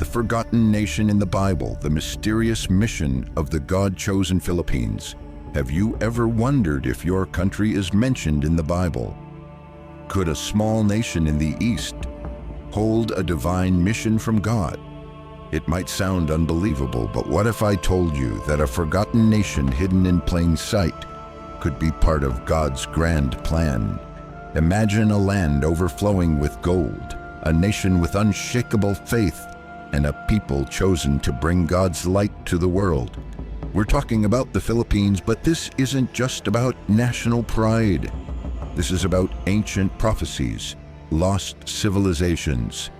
forgotten nation in the Bible, the mysterious mission of the God-chosen Philippines. Have you ever wondered if your country is mentioned in the Bible? Could a small nation in the East hold a divine mission from God? It might sound unbelievable, but what if I told you that a forgotten nation hidden in plain sight could be part of God's grand plan? Imagine a land overflowing with gold, a nation with unshakable faith, and a people chosen to bring God's light to the world. We're talking about the Philippines, but this isn't just about national pride. This is about ancient prophecies, lost civilizations,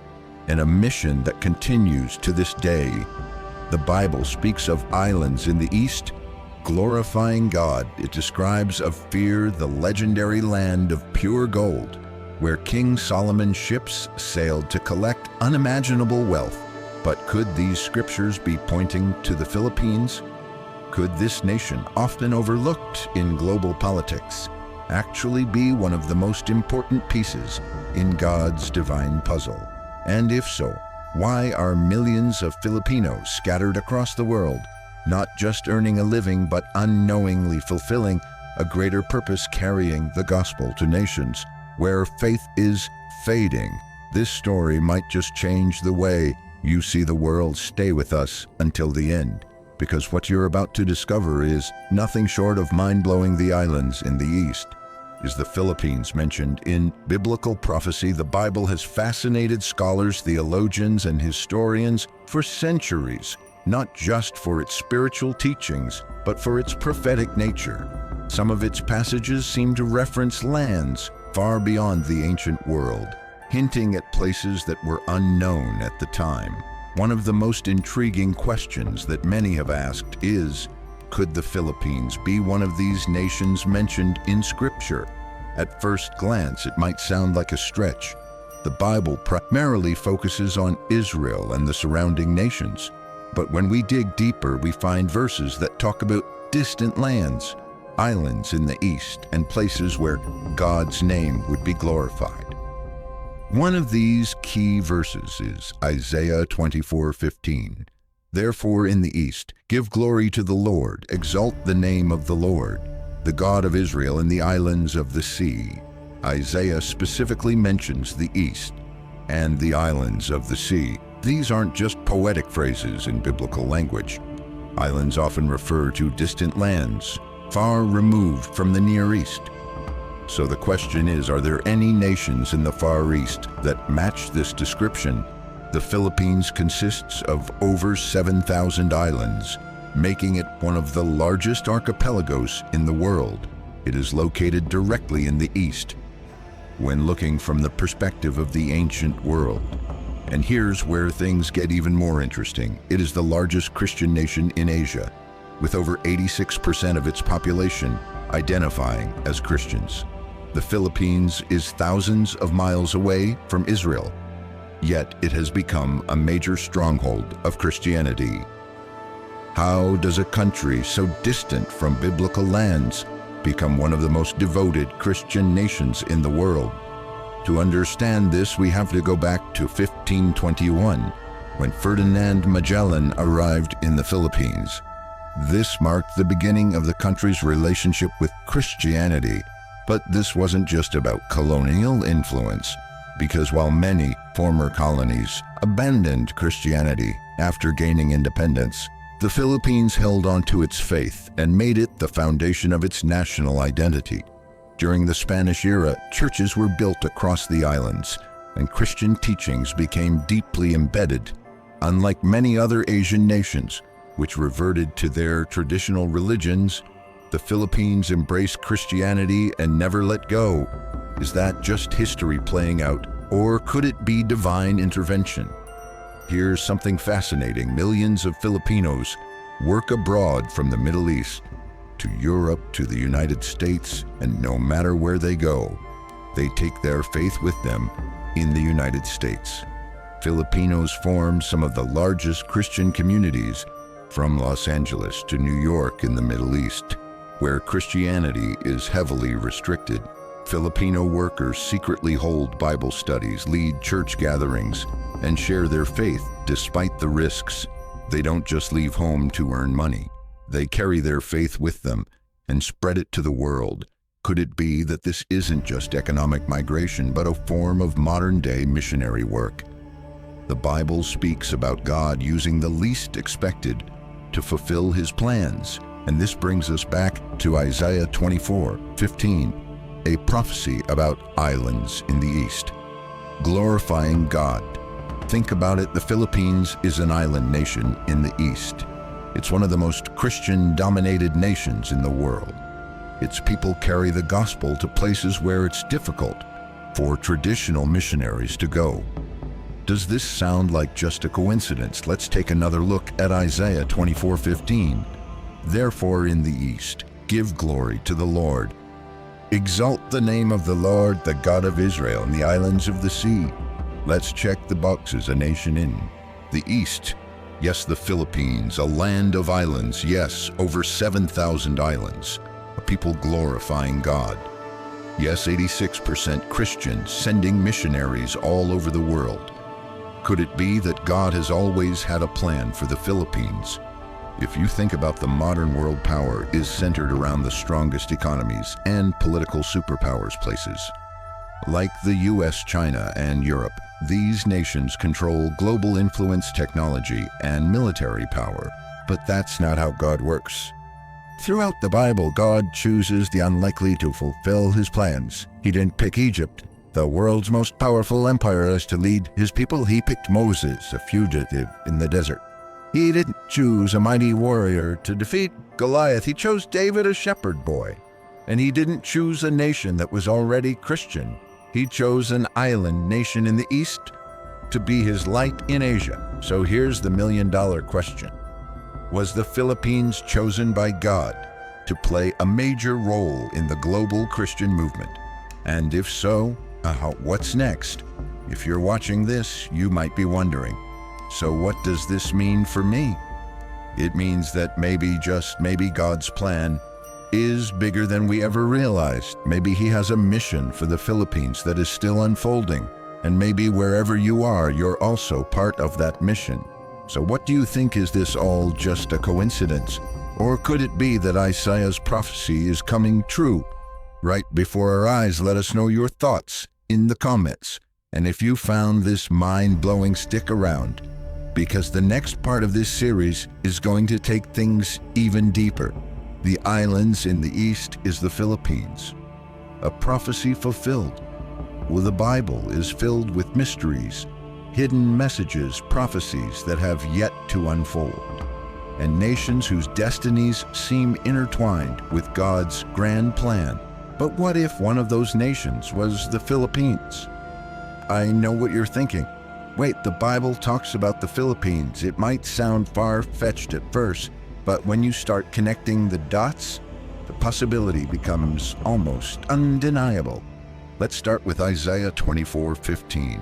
and a mission that continues to this day. The Bible speaks of islands in the east, glorifying God. It describes Ophir, the legendary land of pure gold, where King Solomon's ships sailed to collect unimaginable wealth. But could these scriptures be pointing to the Philippines? Could this nation, often overlooked in global politics, actually be one of the most important pieces in God's divine puzzle? And if so, why are millions of Filipinos scattered across the world, not just earning a living but unknowingly fulfilling a greater purpose, carrying the gospel to nations where faith is fading? This story might just change the way you see the world. Stay with us until the end, because what you're about to discover is nothing short of mind-blowing. The islands in the East is the Philippines, mentioned in biblical prophecy. The Bible has fascinated scholars, theologians, and historians for centuries, not just for its spiritual teachings, but for its prophetic nature. Some of its passages seem to reference lands far beyond the ancient world, hinting at places that were unknown at the time. One of the most intriguing questions that many have asked is, could the Philippines be one of these nations mentioned in Scripture? At first glance, it might sound like a stretch. The Bible primarily focuses on Israel and the surrounding nations. But when we dig deeper, we find verses that talk about distant lands, islands in the east, and places where God's name would be glorified. One of these key verses is Isaiah 24:15. Therefore in the east, give glory to the Lord, exalt the name of the Lord, the God of Israel in the islands of the sea. Isaiah specifically mentions the east and the islands of the sea. These aren't just poetic phrases in biblical language. Islands often refer to distant lands, far removed from the Near East. So the question is, are there any nations in the Far East that match this description? The Philippines consists of over 7,000 islands, making it one of the largest archipelagos in the world. It is located directly in the east, when looking from the perspective of the ancient world. And here's where things get even more interesting. It is the largest Christian nation in Asia, with over 86% of its population identifying as Christians. The Philippines is thousands of miles away from Israel, yet it has become a major stronghold of Christianity. How does a country so distant from biblical lands become one of the most devoted Christian nations in the world? To understand this, we have to go back to 1521, when Ferdinand Magellan arrived in the Philippines. This marked the beginning of the country's relationship with Christianity. But this wasn't just about colonial influence, because while many former colonies abandoned Christianity after gaining independence, the Philippines held on to its faith and made it the foundation of its national identity. During the Spanish era, churches were built across the islands, and Christian teachings became deeply embedded. Unlike many other Asian nations, which reverted to their traditional religions, the Philippines embraced Christianity and never let go. Is that just history playing out, or could it be divine intervention? Here's something fascinating. Millions of Filipinos work abroad, from the Middle East to Europe to the United States, and no matter where they go, they take their faith with them in the United States. Filipinos form some of the largest Christian communities, from Los Angeles to New York in the Middle East, where Christianity is heavily restricted. Filipino workers secretly hold Bible studies, lead church gatherings, and share their faith Despite the risks, they don't just leave home to earn money. They carry their faith with them and spread it to the world. Could it be that this isn't just economic migration, but a form of modern-day missionary work? The Bible speaks about God using the least expected to fulfill his plans, and this brings us back to Isaiah 24:15, a prophecy about islands in the east. Glorifying God. Think about it, the Philippines is an island nation in the east. It's one of the most Christian-dominated nations in the world. Its people carry the gospel to places where it's difficult for traditional missionaries to go. Does this sound like just a coincidence? Let's take another look at Isaiah 24:15. Therefore in the east, give glory to the Lord. Exalt the name of the Lord, the God of Israel, in the islands of the sea. Let's check the boxes. A nation in the east. Yes, the Philippines, a land of islands. Yes, over 7,000 islands. A people glorifying God. Yes, 86% Christians, sending missionaries all over the world. Could it be that God has always had a plan for the Philippines? If you think about the modern world, power is centered around the strongest economies and political superpowers places. Like the US, China, and Europe, these nations control global influence, technology, and military power. But that's not how God works. Throughout the Bible, God chooses the unlikely to fulfill his plans. He didn't pick Egypt, the world's most powerful empire, to lead his people. He picked Moses, a fugitive in the desert. He didn't choose a mighty warrior to defeat Goliath. He chose David, a shepherd boy. And he didn't choose a nation that was already Christian. He chose an island nation in the east to be his light in Asia. So here's the million-dollar question. Was the Philippines chosen by God to play a major role in the global Christian movement? And if so, what's next? If you're watching this, you might be wondering, so what does this mean for me? It means that maybe, just maybe, God's plan is bigger than we ever realized. Maybe he has a mission for the Philippines that is still unfolding. And maybe wherever you are, you're also part of that mission. So what do you think? Is this all just a coincidence? Or could it be that Isaiah's prophecy is coming true right before our eyes? Let us know your thoughts in the comments. And if you found this mind-blowing, stick around, because the next part of this series is going to take things even deeper. The islands in the east is the Philippines. A prophecy fulfilled. Well, the Bible is filled with mysteries, hidden messages, prophecies that have yet to unfold, and nations whose destinies seem intertwined with God's grand plan. But what if one of those nations was the Philippines? I know what you're thinking. Wait, the Bible talks about the Philippines. It might sound far-fetched at first, but when you start connecting the dots, the possibility becomes almost undeniable. Let's start with Isaiah 24:15.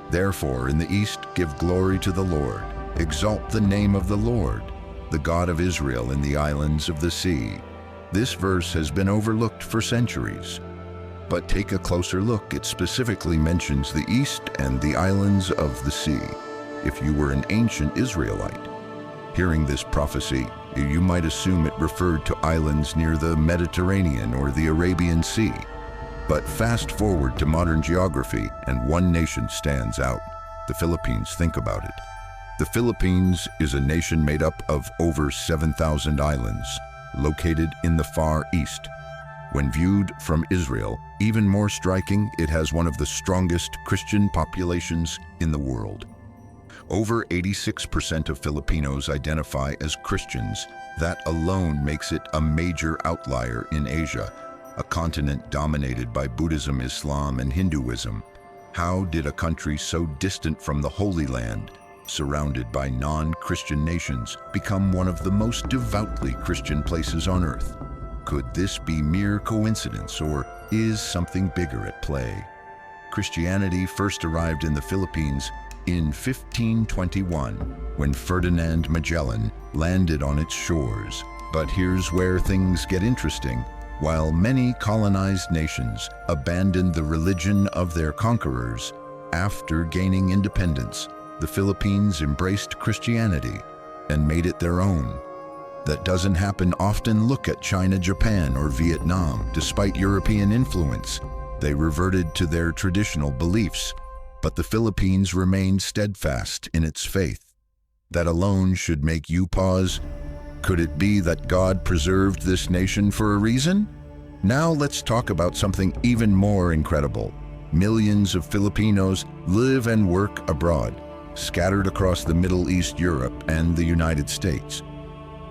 Therefore, in the east, give glory to the Lord. Exalt the name of the Lord, the God of Israel, in the islands of the sea. This verse has been overlooked for centuries. But take a closer look. It specifically mentions the east and the islands of the sea. If you were an ancient Israelite, hearing this prophecy, you might assume it referred to islands near the Mediterranean or the Arabian Sea. But fast forward to modern geography, and one nation stands out: the Philippines. Think about it. The Philippines is a nation made up of over 7,000 islands, located in the Far East. When viewed from Israel, even more striking, it has one of the strongest Christian populations in the world. Over 86% of Filipinos identify as Christians. That alone makes it a major outlier in Asia, a continent dominated by Buddhism, Islam, and Hinduism. How did a country so distant from the Holy Land, surrounded by non-Christian nations, become one of the most devoutly Christian places on earth? Could this be mere coincidence, or is something bigger at play? Christianity first arrived in the Philippines in 1521, when Ferdinand Magellan landed on its shores. But here's where things get interesting. While many colonized nations abandoned the religion of their conquerors after gaining independence, the Philippines embraced Christianity and made it their own. That doesn't happen often. Look at China, Japan, or Vietnam. Despite European influence, they reverted to their traditional beliefs, but the Philippines remained steadfast in its faith. That alone should make you pause. Could it be that God preserved this nation for a reason? Now let's talk about something even more incredible. Millions of Filipinos live and work abroad, scattered across the Middle East, Europe, and the United States.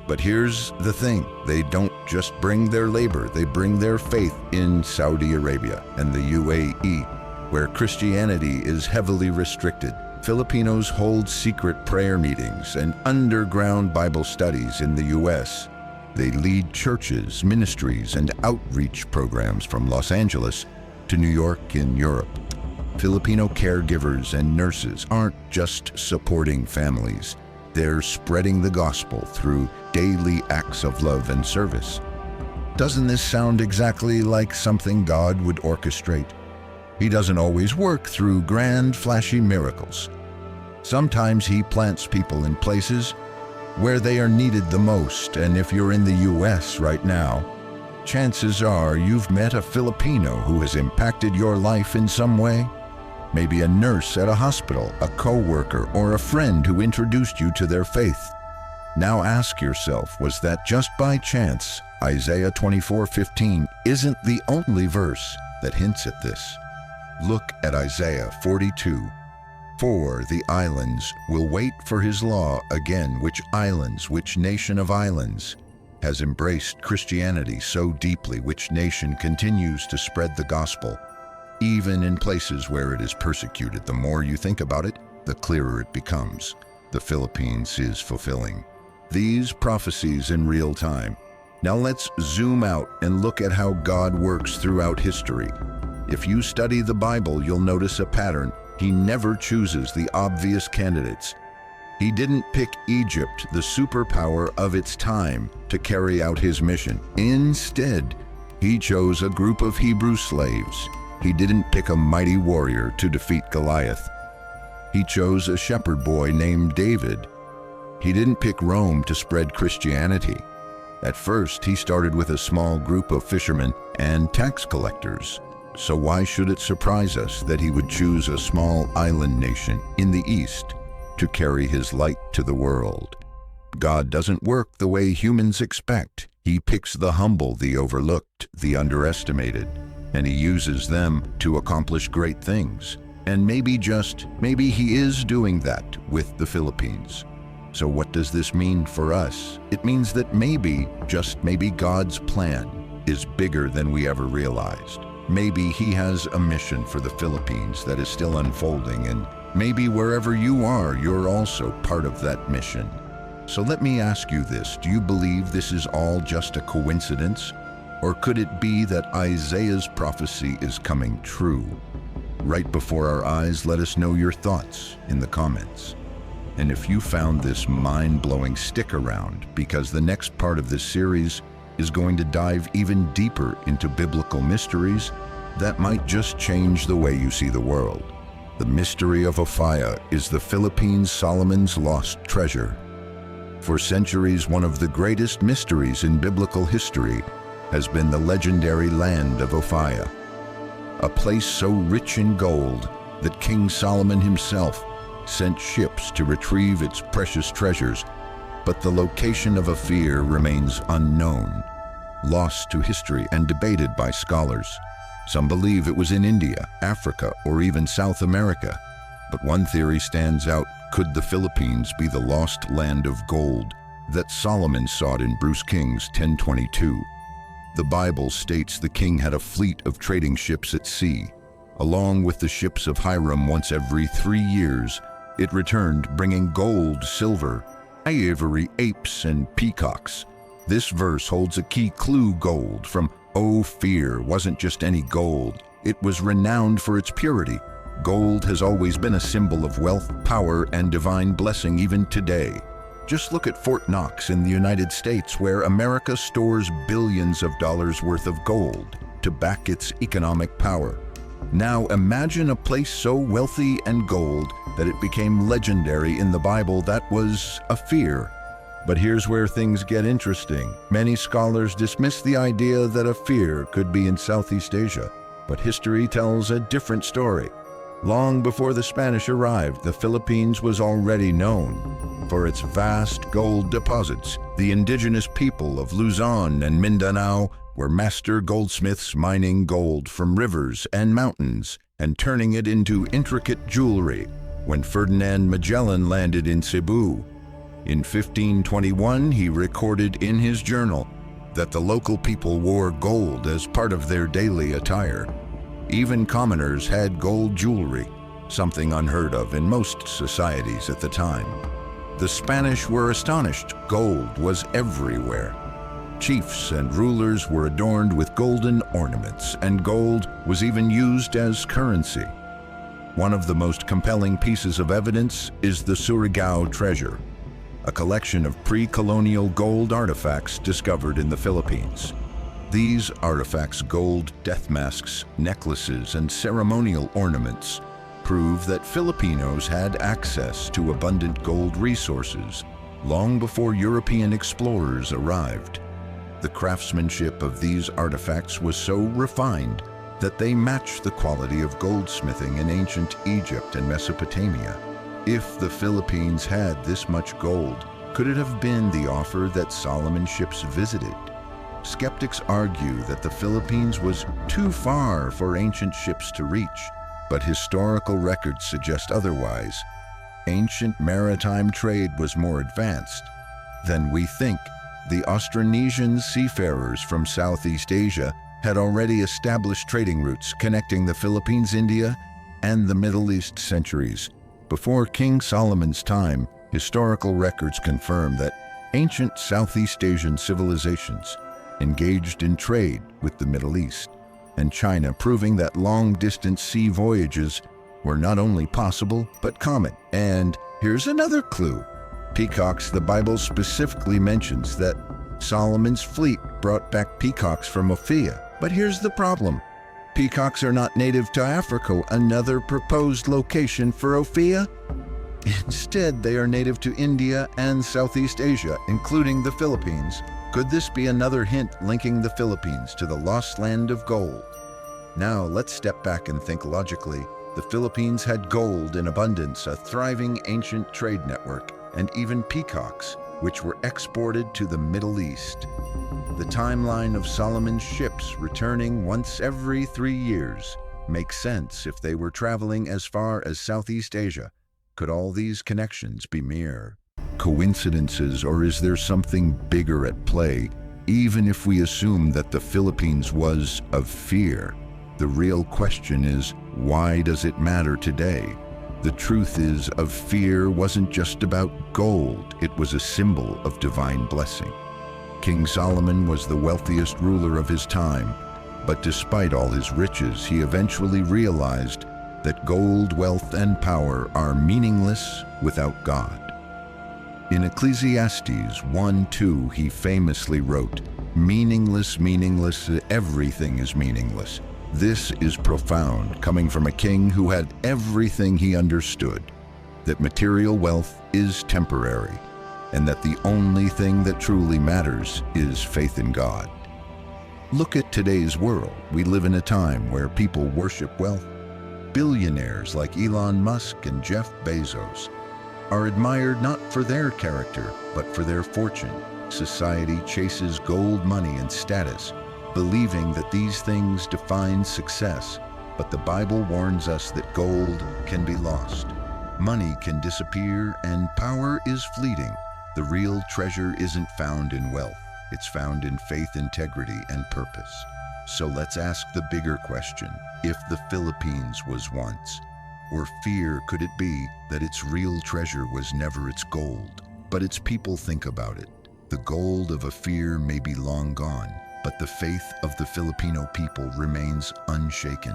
But here's the thing, they don't just bring their labor, they bring their faith in Saudi Arabia and the UAE, where Christianity is heavily restricted. Filipinos hold secret prayer meetings and underground Bible studies in the U.S. They lead churches, ministries, and outreach programs from Los Angeles to New York in Europe. Filipino caregivers and nurses aren't just supporting families, they're spreading the gospel through daily acts of love and service. Doesn't this sound exactly like something God would orchestrate? He doesn't always work through grand, flashy miracles. Sometimes he plants people in places where they are needed the most, and if you're in the U.S. right now, chances are you've met a Filipino who has impacted your life in some way. Maybe a nurse at a hospital, a co-worker, or a friend who introduced you to their faith. Now ask yourself, was that just by chance? Isaiah 24:15 isn't the only verse that hints at this. Look at Isaiah 42. For the islands will wait for his law again. Which islands, which nation of islands has embraced Christianity so deeply? Which nation continues to spread the gospel, even in places where it is persecuted? The more you think about it, the clearer it becomes. The Philippines is fulfilling these prophecies in real time. Now let's zoom out and look at how God works throughout history. If you study the Bible, you'll notice a pattern. He never chooses the obvious candidates. He didn't pick Egypt, the superpower of its time, to carry out his mission. Instead, he chose a group of Hebrew slaves. He didn't pick a mighty warrior to defeat Goliath. He chose a shepherd boy named David. He didn't pick Rome to spread Christianity. At first, he started with a small group of fishermen and tax collectors. So why should it surprise us that he would choose a small island nation in the East to carry his light to the world? God doesn't work the way humans expect. He picks the humble, the overlooked, the underestimated, and he uses them to accomplish great things. And maybe he is doing that with the Philippines. So what does this mean for us? It means that maybe, just maybe, God's plan is bigger than we ever realized. Maybe he has a mission for the Philippines that is still unfolding, and maybe wherever you are, you're also part of that mission. So let me ask you this, do you believe this is all just a coincidence? Or could it be that Isaiah's prophecy is coming true? Right before our eyes, let us know your thoughts in the comments. And if you found this mind-blowing, stick around, because the next part of this series is going to dive even deeper into biblical mysteries that might just change the way you see the world. The mystery of Ophir is the Philippines' Solomon's lost treasure. For centuries, one of the greatest mysteries in biblical history has been the legendary land of Ophir, a place so rich in gold that King Solomon himself sent ships to retrieve its precious treasures, but the location of Ophir remains unknown, lost to history and debated by scholars. Some believe it was in India, Africa, or even South America. But one theory stands out. Could the Philippines be the lost land of gold that Solomon sought in 1 Kings 10:22? The Bible states the king had a fleet of trading ships at sea. Along with the ships of Hiram, once every 3 years, it returned bringing gold, silver, ivory, apes, and peacocks. This verse holds a key clue. Gold from Ophir wasn't just any gold. It was renowned for its purity. Gold has always been a symbol of wealth, power, and divine blessing even today. Just look at Fort Knox in the United States, where America stores billions of dollars worth of gold to back its economic power. Now imagine a place so wealthy and gold that it became legendary in the Bible. That was Ophir. But here's where things get interesting. Many scholars dismiss the idea that Ophir could be in Southeast Asia, but history tells a different story. Long before the Spanish arrived, the Philippines was already known for its vast gold deposits. The indigenous people of Luzon and Mindanao were master goldsmiths, mining gold from rivers and mountains and turning it into intricate jewelry. When Ferdinand Magellan landed in Cebu in 1521, he recorded in his journal that the local people wore gold as part of their daily attire. Even commoners had gold jewelry, something unheard of in most societies at the time. The Spanish were astonished. Gold was everywhere. Chiefs and rulers were adorned with golden ornaments, and gold was even used as currency. One of the most compelling pieces of evidence is the Surigao treasure, a collection of pre-colonial gold artifacts discovered in the Philippines. These artifacts, gold death masks, necklaces, and ceremonial ornaments, prove that Filipinos had access to abundant gold resources long before European explorers arrived. The craftsmanship of these artifacts was so refined that they match the quality of goldsmithing in ancient Egypt and Mesopotamia. If the Philippines had this much gold, could it have been the Ophir that Solomon's ships visited? Skeptics argue that the Philippines was too far for ancient ships to reach, but historical records suggest otherwise. Ancient maritime trade was more advanced than we think. The Austronesian seafarers from Southeast Asia had already established trading routes connecting the Philippines, India, and the Middle East centuries before King Solomon's time. Historical records confirm that ancient Southeast Asian civilizations engaged in trade with the Middle East and China, proving that long-distance sea voyages were not only possible but common. And here's another clue. Peacocks. The Bible specifically mentions that Solomon's fleet brought back peacocks from Ophir. But here's the problem. Peacocks are not native to Africa, another proposed location for Ophir. Instead, they are native to India and Southeast Asia, including the Philippines. Could this be another hint linking the Philippines to the lost land of gold? Now, let's step back and think logically. The Philippines had gold in abundance, a thriving ancient trade network, and even peacocks, which were exported to the Middle East. The timeline of Solomon's ships returning once every 3 years makes sense if they were traveling as far as Southeast Asia. Could all these connections be mere coincidences, or is there something bigger at play? Even if we assume that the Philippines was of fear, the real question is, why does it matter today? The truth is, Ophir wasn't just about gold, it was a symbol of divine blessing. King Solomon was the wealthiest ruler of his time, but despite all his riches, he eventually realized that gold, wealth, and power are meaningless without God. In Ecclesiastes 1:2, he famously wrote, "Meaningless, meaningless, everything is meaningless." This is profound, coming from a king who had everything. He understood that material wealth is temporary, and that the only thing that truly matters is faith in God. Look at today's world. We live in a time where people worship wealth. Billionaires like Elon Musk and Jeff Bezos are admired not for their character, but for their fortune. Society chases gold, money, and status, believing that these things define success. But the Bible warns us that gold can be lost, money can disappear, and power is fleeting. The real treasure isn't found in wealth, it's found in faith, integrity, and purpose. So let's ask the bigger question. If the Philippines was once, or fear, could it be that its real treasure was never its gold, but its people? Think about it. The gold of Ophir may be long gone, but the faith of the Filipino people remains unshaken.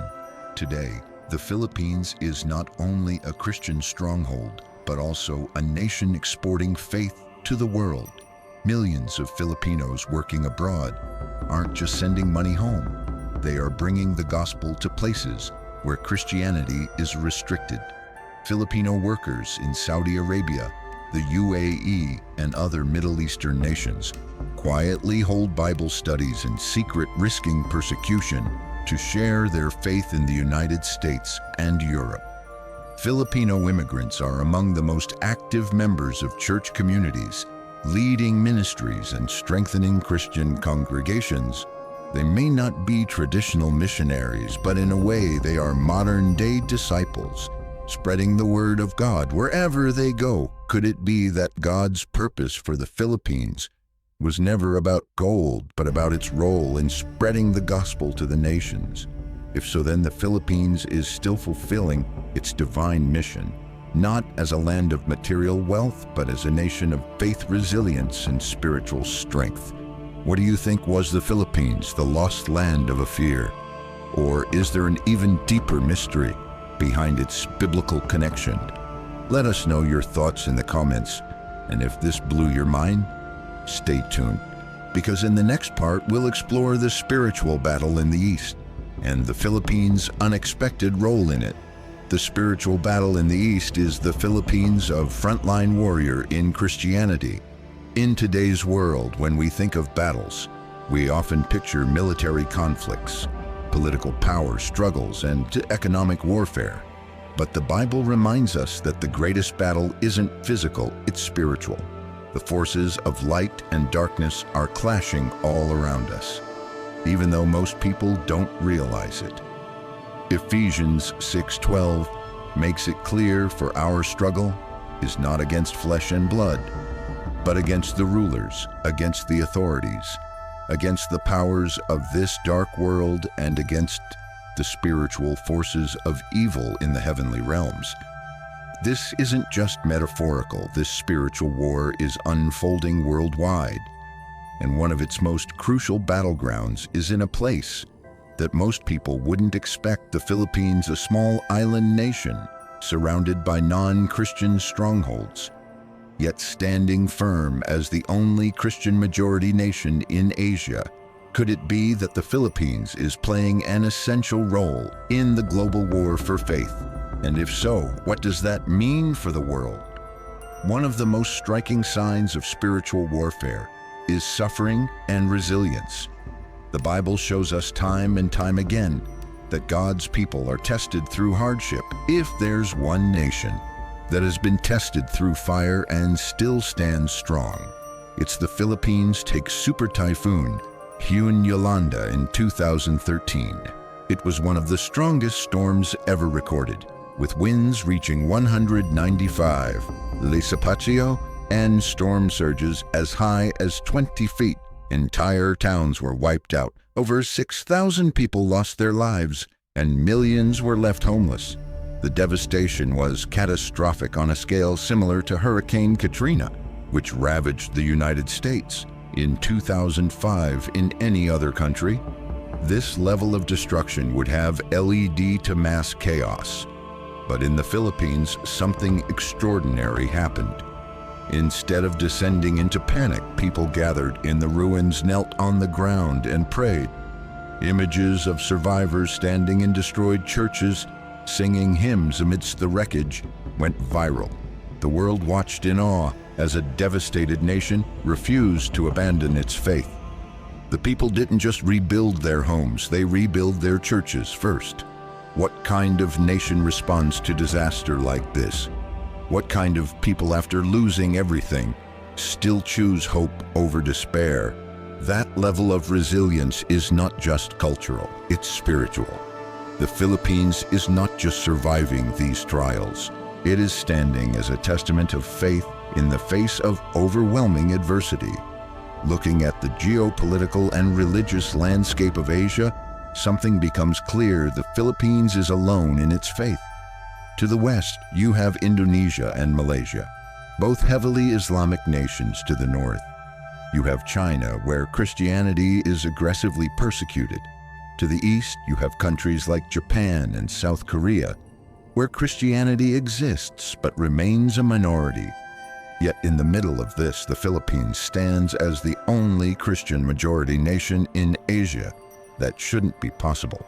Today, the Philippines is not only a Christian stronghold, but also a nation exporting faith to the world. Millions of Filipinos working abroad aren't just sending money home. They are bringing the gospel to places where Christianity is restricted. Filipino workers in Saudi Arabia, the UAE, and other Middle Eastern nations quietly hold Bible studies in secret, risking persecution to share their faith in the United States and Europe. Filipino immigrants are among the most active members of church communities, leading ministries and strengthening Christian congregations. They may not be traditional missionaries, but in a way they are modern-day disciples, spreading the word of God wherever they go. Could it be that God's purpose for the Philippines was never about gold, but about its role in spreading the gospel to the nations? If so, then the Philippines is still fulfilling its divine mission, not as a land of material wealth, but as a nation of faith, resilience, and spiritual strength. What do you think was the Philippines, the lost land of Ophir? Or is there an even deeper mystery behind its biblical connection? Let us know your thoughts in the comments, and if this blew your mind, stay tuned, because in the next part we'll explore the spiritual battle in the East and the Philippines' unexpected role in it. The spiritual battle in the East is the Philippines of frontline warrior in Christianity. In today's world, when we think of battles, we often picture military conflicts, political power struggles, and economic warfare. But the Bible reminds us that the greatest battle isn't physical, it's spiritual. The forces of light and darkness are clashing all around us, even though most people don't realize it. Ephesians 6:12 makes it clear, for our struggle is not against flesh and blood, but against the rulers, against the authorities, against the powers of this dark world, and against the spiritual forces of evil in the heavenly realms. This isn't just metaphorical. This spiritual war is unfolding worldwide, and one of its most crucial battlegrounds is in a place that most people wouldn't expect: the Philippines, a small island nation surrounded by non-Christian strongholds, yet standing firm as the only Christian majority nation in Asia. Could it be that the Philippines is playing an essential role in the global war for faith? And if so, what does that mean for the world? One of the most striking signs of spiritual warfare is suffering and resilience. The Bible shows us time and time again that God's people are tested through hardship. If there's one nation that has been tested through fire and still stands strong, it's the Philippines. Take Super Typhoon Yolanda in 2013. It was one of the strongest storms ever recorded, with winds reaching 195 Lesapatio and storm surges as high as 20 feet. Entire towns were wiped out. Over 6,000 people lost their lives, and millions were left homeless. The devastation was catastrophic, on a scale similar to Hurricane Katrina, which ravaged the United States in 2005. In any other country, this level of destruction would have led to mass chaos. But in the Philippines, something extraordinary happened. Instead of descending into panic, people gathered in the ruins, knelt on the ground, and prayed. Images of survivors standing in destroyed churches, singing hymns amidst the wreckage, went viral. The world watched in awe as a devastated nation refused to abandon its faith. The people didn't just rebuild their homes, they rebuilt their churches first. What kind of nation responds to disaster like this? What kind of people, after losing everything, still choose hope over despair? That level of resilience is not just cultural, it's spiritual. The Philippines is not just surviving these trials, it is standing as a testament of faith in the face of overwhelming adversity. Looking at the geopolitical and religious landscape of Asia, something becomes clear: the Philippines is alone in its faith. To the west, you have Indonesia and Malaysia, both heavily Islamic nations. To the north, you have China, where Christianity is aggressively persecuted. To the east, you have countries like Japan and South Korea, where Christianity exists but remains a minority. Yet in the middle of this, the Philippines stands as the only Christian majority nation in Asia. That shouldn't be possible.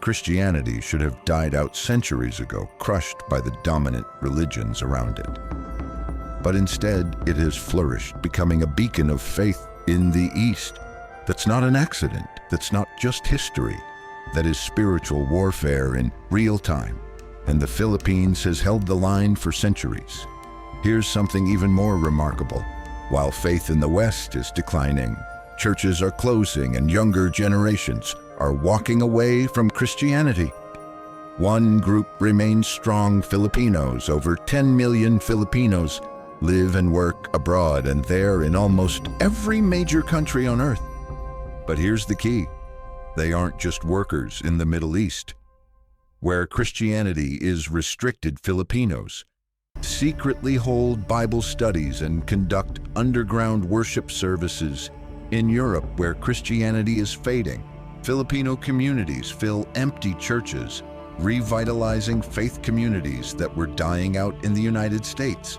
Christianity should have died out centuries ago, crushed by the dominant religions around it. But instead, it has flourished, becoming a beacon of faith in the East. That's not an accident. That's not just history. That is spiritual warfare in real time. And the Philippines has held the line for centuries. Here's something even more remarkable. While faith in the West is declining, churches are closing and younger generations are walking away from Christianity. One group remains strong: Filipinos. Over 10 million Filipinos live and work abroad, and they're in almost every major country on earth. But here's the key. They aren't just workers in the Middle East. Where Christianity is restricted, Filipinos secretly hold Bible studies and conduct underground worship services. In Europe, where Christianity is fading, Filipino communities fill empty churches, revitalizing faith communities that were dying out in the United States.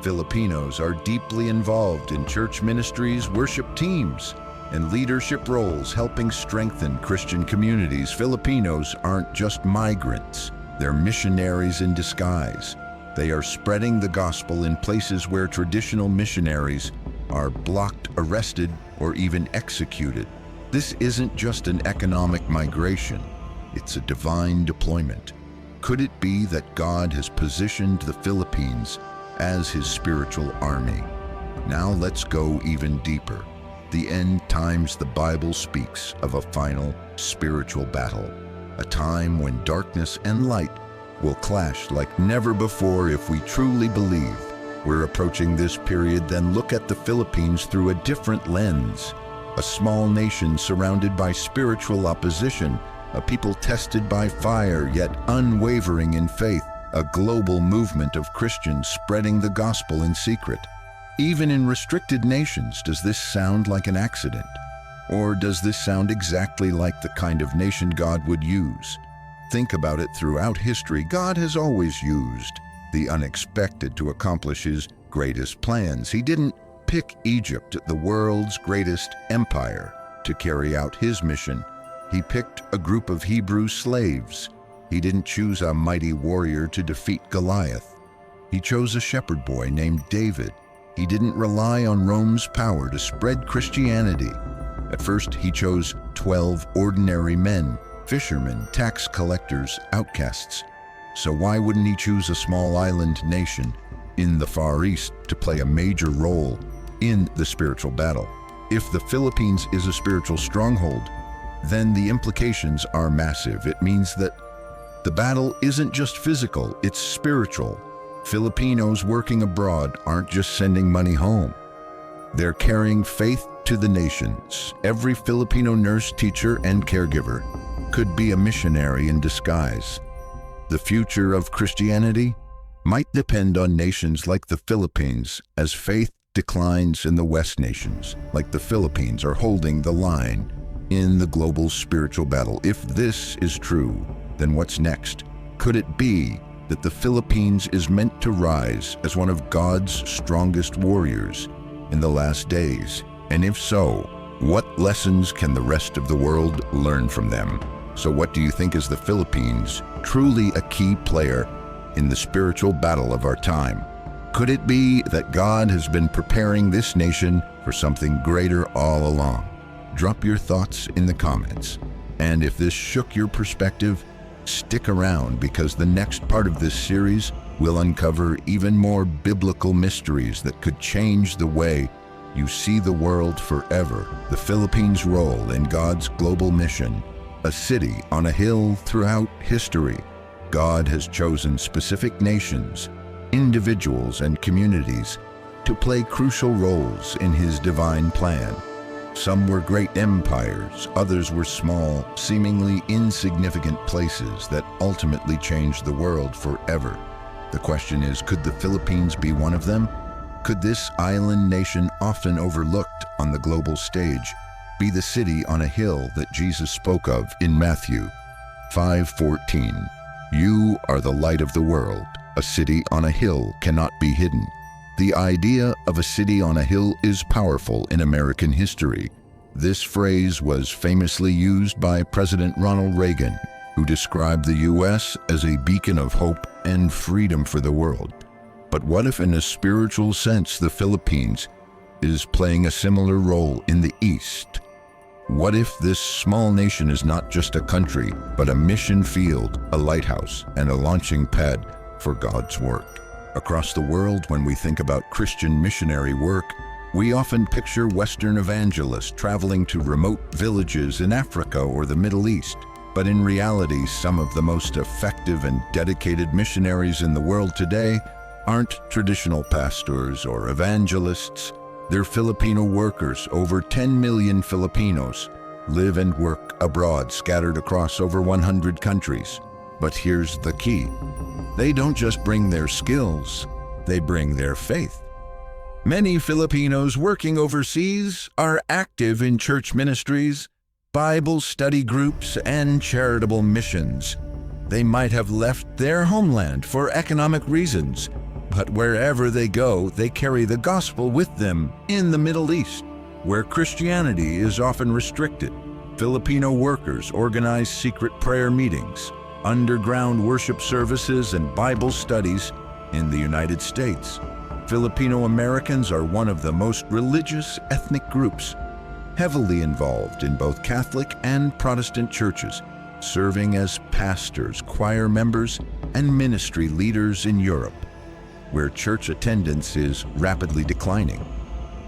Filipinos are deeply involved in church ministries, worship teams, and leadership roles, helping strengthen Christian communities. Filipinos aren't just migrants, they're missionaries in disguise. They are spreading the gospel in places where traditional missionaries are blocked, arrested, or even executed. This isn't just an economic migration, it's a divine deployment. Could it be that God has positioned the Philippines as his spiritual army? Now let's go even deeper. The end times, the Bible speaks of a final spiritual battle, a time when darkness and light will clash like never before. If we truly believe we're approaching this period, then look at the Philippines through a different lens. A small nation surrounded by spiritual opposition, a people tested by fire yet unwavering in faith, a global movement of Christians spreading the gospel in secret. Even in restricted nations, does this sound like an accident? Or does this sound exactly like the kind of nation God would use? Think about it. Throughout history, God has always used the unexpected to accomplish his greatest plans. He didn't pick Egypt, the world's greatest empire, to carry out his mission. He picked a group of Hebrew slaves. He didn't choose a mighty warrior to defeat Goliath. He chose a shepherd boy named David. He didn't rely on Rome's power to spread Christianity. At first, he chose 12 ordinary men, fishermen, tax collectors, outcasts. So why wouldn't he choose a small island nation in the Far East to play a major role in the spiritual battle? If the Philippines is a spiritual stronghold, then the implications are massive. It means that the battle isn't just physical, it's spiritual. Filipinos working abroad aren't just sending money home. They're carrying faith to the nations. Every Filipino nurse, teacher, and caregiver could be a missionary in disguise. The future of Christianity might depend on nations like the Philippines, as faith declines in the West nations, like the Philippines, are holding the line in the global spiritual battle. If this is true, then what's next? Could it be that the Philippines is meant to rise as one of God's strongest warriors in the last days? And if so, what lessons can the rest of the world learn from them? So what do you think? Is the Philippines truly a key player in the spiritual battle of our time? Could it be that God has been preparing this nation for something greater all along? Drop your thoughts in the comments. And if this shook your perspective, stick around, because the next part of this series will uncover even more biblical mysteries that could change the way you see the world forever. The Philippines' role in God's global mission, a city on a hill throughout history. God has chosen specific nations, individuals, and communities to play crucial roles in his divine plan. Some were great empires, others were small, seemingly insignificant places that ultimately changed the world forever. The question is, could the Philippines be one of them? Could this island nation, often overlooked on the global stage, be the city on a hill that Jesus spoke of in Matthew 5:14? You are the light of the world. A city on a hill cannot be hidden. The idea of a city on a hill is powerful in American history. This phrase was famously used by President Ronald Reagan who describe the U.S. as a beacon of hope and freedom for the world. But what if, in a spiritual sense, the Philippines is playing a similar role in the East? What if this small nation is not just a country, but a mission field, a lighthouse, and a launching pad for God's work? Across the world, when we think about Christian missionary work, we often picture Western evangelists traveling to remote villages in Africa or the Middle East. But in reality, some of the most effective and dedicated missionaries in the world today aren't traditional pastors or evangelists. They're Filipino workers. Over 10 million Filipinos live and work abroad, scattered across over 100 countries. But here's the key. They don't just bring their skills, they bring their faith. Many Filipinos working overseas are active in church ministries, Bible study groups, and charitable missions. They might have left their homeland for economic reasons, but wherever they go, they carry the gospel with them. In the Middle East, where Christianity is often restricted, Filipino workers organize secret prayer meetings, underground worship services, and Bible studies. In the United States, Filipino Americans are one of the most religious ethnic groups, heavily involved in both Catholic and Protestant churches, serving as pastors, choir members, and ministry leaders in Europe, where church attendance is rapidly declining.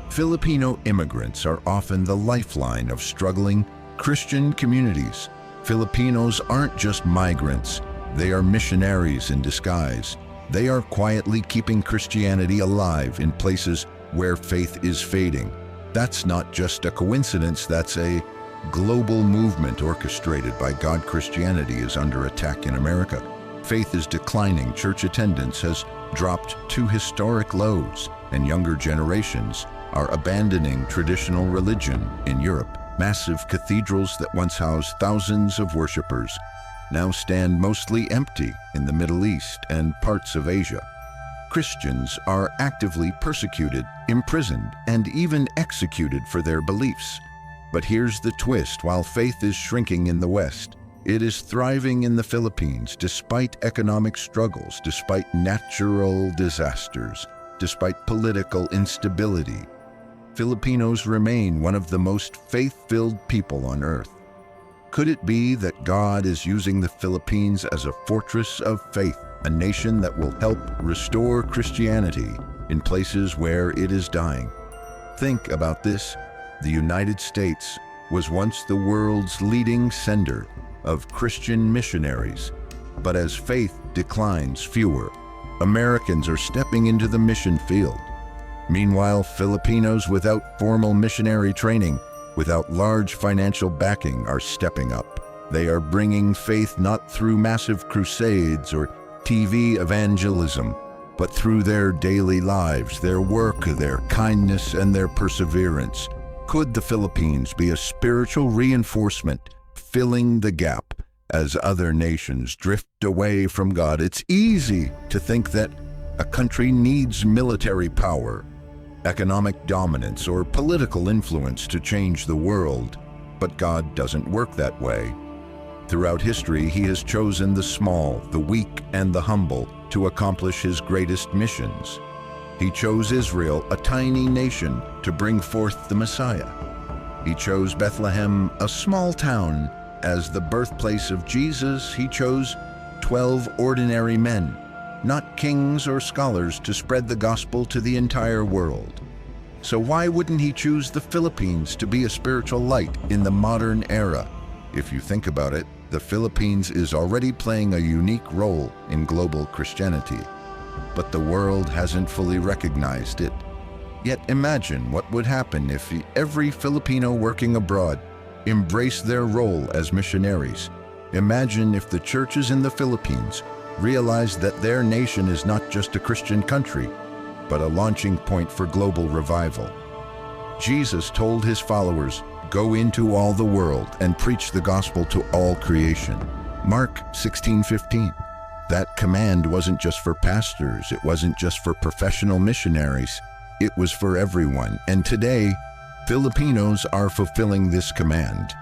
Filipino immigrants are often the lifeline of struggling Christian communities. Filipinos aren't just migrants, they are missionaries in disguise. They are quietly keeping Christianity alive in places where faith is fading. That's not just a coincidence, that's a global movement orchestrated by God. Christianity is under attack in America. Faith is declining, church attendance has dropped to historic lows, and younger generations are abandoning traditional religion. In Europe, massive cathedrals that once housed thousands of worshipers now stand mostly empty. In the Middle East and parts of Asia, Christians are actively persecuted, imprisoned, and even executed for their beliefs. But here's the twist: while faith is shrinking in the West, it is thriving in the Philippines despite economic struggles, despite natural disasters, despite political instability. Filipinos remain one of the most faith-filled people on earth. Could it be that God is using the Philippines as a fortress of faith, a nation that will help restore Christianity in places where it is dying? Think about this. The United States was once the world's leading sender of Christian missionaries, but as faith declines, fewer Americans are stepping into the mission field. Meanwhile, Filipinos without formal missionary training, without large financial backing, are stepping up. They are bringing faith not through massive crusades or TV evangelism, but through their daily lives, their work, their kindness, and their perseverance. Could the Philippines be a spiritual reinforcement, filling the gap as other nations drift away from God? It's easy to think that a country needs military power, economic dominance, or political influence to change the world, but God doesn't work that way. Throughout history, He has chosen the small, the weak, and the humble to accomplish His greatest missions. He chose Israel, a tiny nation, to bring forth the Messiah. He chose Bethlehem, a small town, as the birthplace of Jesus. He chose 12 ordinary men, not kings or scholars, to spread the gospel to the entire world. So why wouldn't He choose the Philippines to be a spiritual light in the modern era? If you think about it, the Philippines is already playing a unique role in global Christianity, but the world hasn't fully recognized it. Yet imagine what would happen if every Filipino working abroad embraced their role as missionaries. Imagine if the churches in the Philippines realized that their nation is not just a Christian country, but a launching point for global revival. Jesus told His followers, "Go into all the world and preach the gospel to all creation." Mark 16:15. That command wasn't just for pastors, it wasn't just for professional missionaries, it was for everyone. And today, Filipinos are fulfilling this command.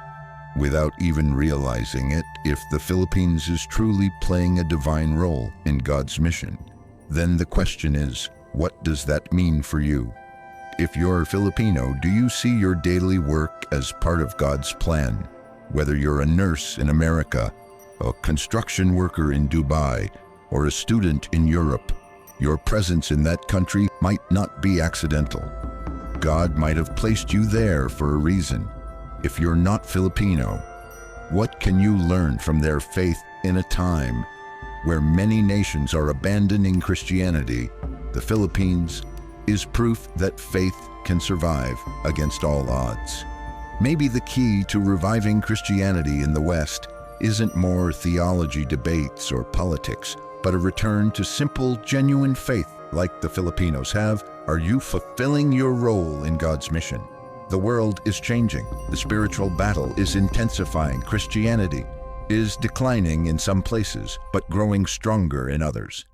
without even realizing it. If the Philippines is truly playing a divine role in God's mission, then the question is, what does that mean for you? If you're Filipino, do you see your daily work as part of God's plan? Whether you're a nurse in America, a construction worker in Dubai, or a student in Europe, your presence in that country might not be accidental. God might have placed you there for a reason. If you're not Filipino, what can you learn from their faith in a time where many nations are abandoning Christianity? The Philippines is proof that faith can survive against all odds. Maybe the key to reviving Christianity in the West isn't more theology debates or politics, but a return to simple, genuine faith like the Filipinos have. Are you fulfilling your role in God's mission? The world is changing. The spiritual battle is intensifying. Christianity is declining in some places, but growing stronger in others.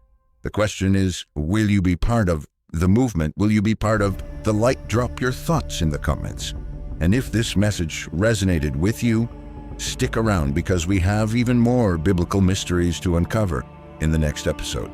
The question is, will you be part of the movement? Will you be part of the light? Drop your thoughts in the comments. And if this message resonated with you, stick around because we have even more biblical mysteries to uncover in the next episode.